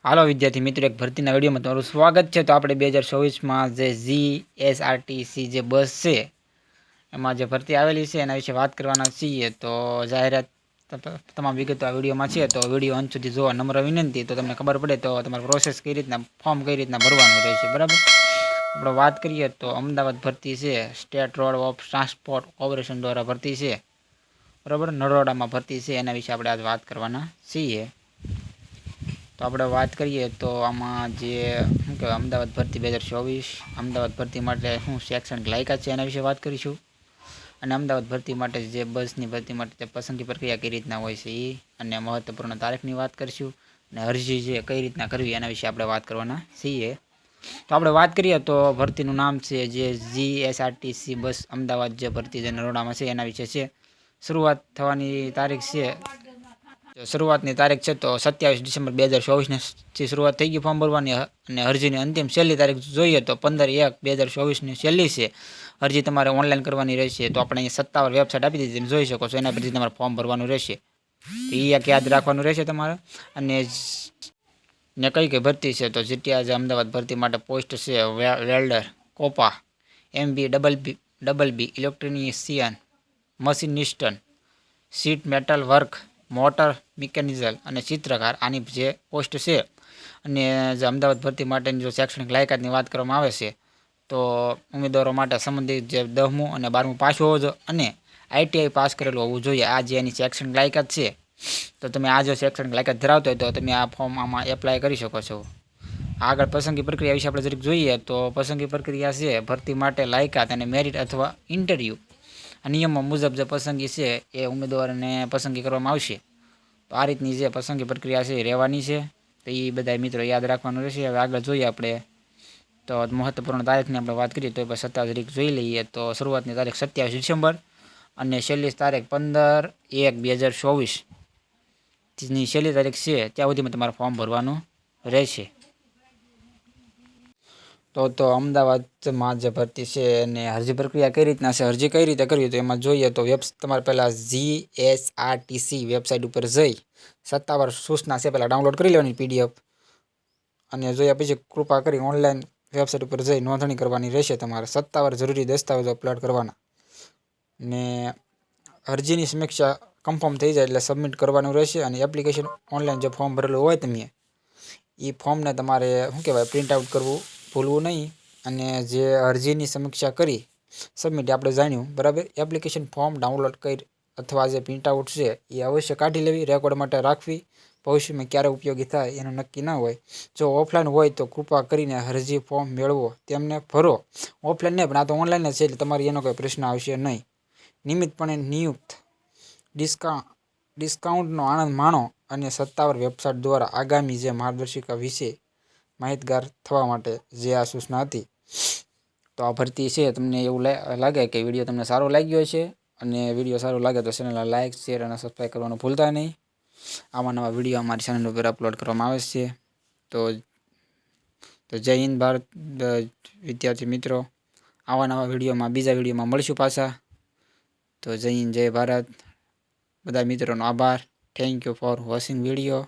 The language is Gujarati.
હાલો વિદ્યાર્થી મિત્રો, એક ભરતીના વિડીયોમાં તમારું સ્વાગત છે। તો આપણે 2024માં જે જીએસઆરટીસી જે બસ છે એમાં જે ભરતી આવેલી છે એના વિશે વાત કરવાના છીએ। તો જાહેરાત તમામ વિગતો આ વિડીયોમાં છે, તો વિડીયો અંત સુધી જોવા નમ્ર વિનંતી। તો તમને ખબર પડે તો તમારે પ્રોસેસ કઈ રીતના ફોર્મ કઈ રીતના ભરવાનું રહેશે, બરાબર। આપણે વાત કરીએ તો અમદાવાદ ભરતી છે, state road of transport corporation દ્વારા ભરતી છે, બરાબર। નરોડામાં ભરતી છે, એના વિશે આપણે આજ વાત કરવાના છીએ। તો આપણે વાત કરીએ તો આમાં જે શું કહેવાય અમદાવાદ ભરતી 2024 અમદાવાદ ભરતી માટે શું શૈક્ષણિક લાયકાત છે એના વિશે વાત કરીશું। અને અમદાવાદ ભરતી માટે જે બસની ભરતી માટે પસંદગી પ્રક્રિયા કઈ રીતના હોય છે એ અને મહત્વપૂર્ણ તારીખની વાત કરીશું। અને અરજી જે કઈ રીતના કરવી એના વિશે આપણે વાત કરવાના છીએ। તો આપણે વાત કરીએ તો ભરતીનું નામ છે જે જીએસઆરટીસી બસ અમદાવાદ જે ભરતી જે નરોડામાં છે એના વિશે છે। શરૂઆત થવાની તારીખ છે, શરૂઆતની તારીખ છે તો 27 ડિસેમ્બર 2024ની શરૂઆત થઈ ગઈ ફોર્મ ભરવાની। અને અરજીની અંતિમ છેલ્લી તારીખ જોઈએ તો 15/1/2024ની છેલ્લી છે। અરજી તમારે ઓનલાઈન કરવાની રહેશે। તો આપણે અહીંયા સત્તાવાર વેબસાઇટ આપી દીધી, તમે જોઈ શકો છો, એના પરથી તમારે ફોર્મ ભરવાનું રહેશે। તો એ એક યાદ રાખવાનું રહેશે તમારે। અને ને કઈ ભરતી છે તો જીટીઆર અમદાવાદ ભરતી માટે પોસ્ટ છે welder, COPA, MB double B electrician, machinist, sheet metal work, motor મિકેનિઝલ અને ચિત્રકાર, આની જે પોસ્ટ છે। અને જે અમદાવાદ ભરતી માટેની જો શૈક્ષણિક લાયકાતની વાત કરવામાં આવે છે તો ઉમેદવારો માટે સંબંધિત જે 10મું અને 12મું પાસ હોવો જોઈએ અને આઈટીઆઈ પાસ કરેલું હોવું જોઈએ। આ જે એની શૈક્ષણિક લાયકાત છે, તો તમે આ જો શૈક્ષણિક લાયકાત ધરાવતો હોય તો તમે આ ફોર્મ આમાં એપ્લાય કરી શકો છો। આગળ પસંદગી પ્રક્રિયા વિશે આપણે જરીક જોઈએ તો પસંદગી પ્રક્રિયા છે ભરતી માટે લાયકાત અને મેરિટ અથવા ઇન્ટરવ્યૂ નિયમો મુજબ જે પસંદગી છે એ ઉમેદવારોને પસંદગી કરવામાં આવશે। તો આ રીતની જે પસંદગી પ્રક્રિયા છે એ રહેવાની છે। તો એ બધા મિત્રો યાદ રાખવાનું રહેશે। હવે આગળ જોઈએ આપણે તો મહત્વપૂર્ણ તારીખની આપણે વાત કરીએ તો 27 તારીખ જોઈ લઈએ તો શરૂઆતની તારીખ 27 ડિસેમ્બર અને છેલ્લી તારીખ 15/1/2024ની છેલ્લી તારીખ છે, ત્યાં સુધીમાં તમારે ફોર્મ ભરવાનું રહેશે। તો અમદાવાદમાં જે ભરતી છે અને અરજી પ્રક્રિયા કઈ રીતના છે, અરજી કઈ રીતે કરવી, તો એમાં જોઈએ તો તમારે પહેલાં જીએસઆરટીસી વેબસાઇટ ઉપર જઈ સત્તાવાર સૂચના છે પહેલાં ડાઉનલોડ કરી લેવાની પીડીએફ, અને જોયા પછી કૃપા કરી ઓનલાઈન વેબસાઇટ ઉપર જઈ નોંધણી કરવાની રહેશે। તમારે સત્તાવાર જરૂરી દસ્તાવેજો અપલોડ કરવાના ને અરજીની સમીક્ષા કન્ફર્મ થઈ જાય એટલે સબમિટ કરવાનું રહેશે। અને એપ્લિકેશન ઓનલાઈન જે ફોર્મ ભરેલું હોય તમે એ ફોર્મને તમારે શું કહેવાય પ્રિન્ટ આઉટ કરવું ભૂલવું નહીં। અને જે અરજીની સમીક્ષા કરી સબમિટ આપણે જાણ્યું, બરાબર। એપ્લિકેશન ફોર્મ ડાઉનલોડ કરી અથવા જે પ્રિન્ટ આઉટ છે એ અવશ્ય કાઢી લેવી, રેકોર્ડ માટે રાખવી, ભવિષ્યમાં ક્યારે ઉપયોગી થાય એનું નક્કી ના હોય। જો ઓફલાઈન હોય તો કૃપા કરીને અરજી ફોર્મ મેળવો તેમને ભરો, ઓફલાઈન નહીં પણ આ તો ઓનલાઈન જ છે એટલે તમારે એનો કોઈ પ્રશ્ન આવશે નહીં। નિયમિતપણે નિયુક્ત ડિસ્કાઉન્ટનો આનંદ માણો અને સત્તાવાર વેબસાઇટ દ્વારા આગામી જે માર્ગદર્શિકા વિશે માહિતગાર થવા માટે જે આ સૂચના હતી। તો આ ભરતી છે, તમને એવું લાગે કે વિડીયો તમને સારો લાગ્યો છે અને વિડીયો સારો લાગે તો ચેનલને લાઇક, શેર અને સબસ્ક્રાઈબ કરવાનું ભૂલતા નહીં। આવા નવા વિડીયો અમારી ચેનલ ઉપર અપલોડ કરવામાં આવે છે। તો જય હિન્દ ભારત વિદ્યાર્થી મિત્રો, આવા નવા વિડીયોમાં બીજા વિડીયોમાં મળીશું પાછા। તો જય હિન્દ, જય ભારત, બધા મિત્રોનો આભાર। Thank you for watching video.